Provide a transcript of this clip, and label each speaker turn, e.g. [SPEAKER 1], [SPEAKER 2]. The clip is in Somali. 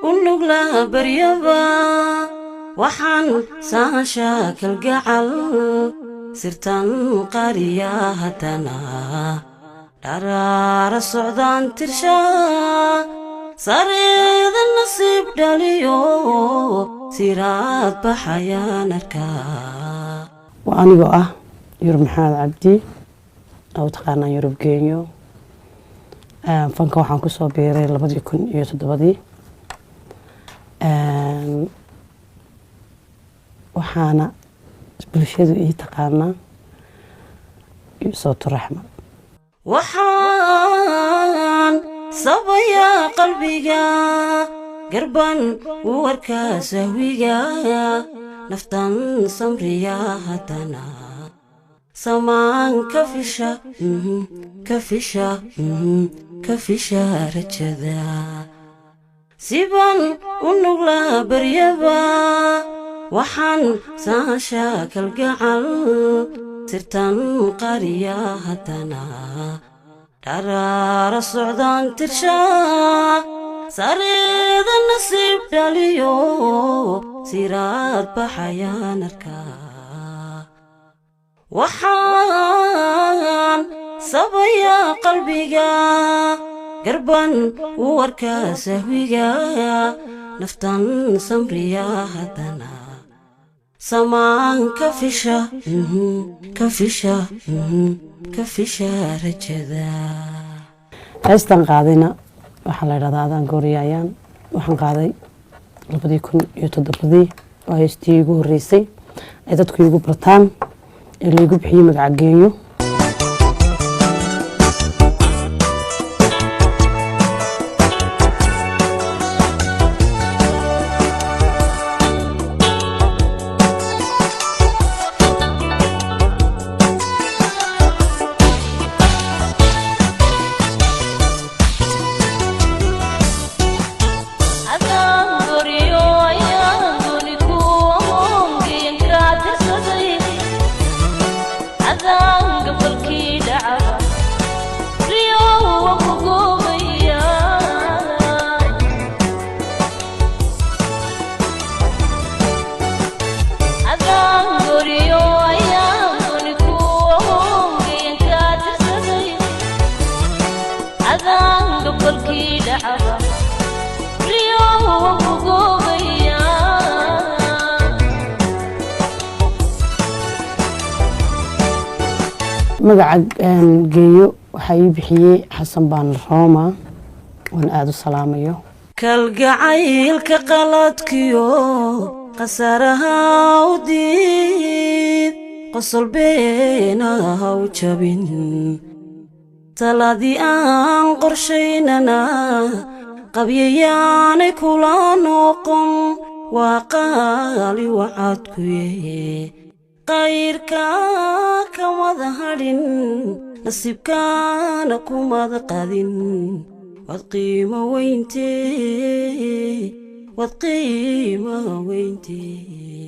[SPEAKER 1] ونقلا بريبا وحن ساشا كالقعل سرتان قرية هتنا دارار السعودان ترشا صريد النصيب داليو سيرات بحياة نركا
[SPEAKER 2] وأنا بقى يورب محمد عبدي أو تقانا يورب كينيو فانكا waxaan ku soo biiray 2007 waxaana bulshadu ii taqaana صوت الرحمة
[SPEAKER 1] وحان صبيا قلبي قربان ووركا سهويا نفتن سمريا هتنا سمان كفشا كفشا رجدا سيبان ونغلا بريبا وحن ساشا كالقعل سرتان قرية هتنا دارار السعودان ترشا صريد النصيب داليو سيرات بحياة نركا وحان صبيا قلبي قربان ووركا سهويا نفتن سمريا هتنا سمان كفشا رجدا
[SPEAKER 2] heestan qaadayna waxaa la yiraahdaa adaan gooriyayaan waxaan qaaday 2007 oo heestii ugu horeysay ay dadku igu bartaan ee la igu bixiyay magac geeyo magaca geeyo waxa ii bixiyay xasan baan rooma wan aad u salaamayo
[SPEAKER 1] kalgacaylka qaladkiyo qasaraha udid qosol beena u jabin taladii aan qorshaynana qabyayaanay kula noqon waa qaali wacadkuye qayrka kamada hadhin nasiibkaana kumada qadin wad qiimo weyntee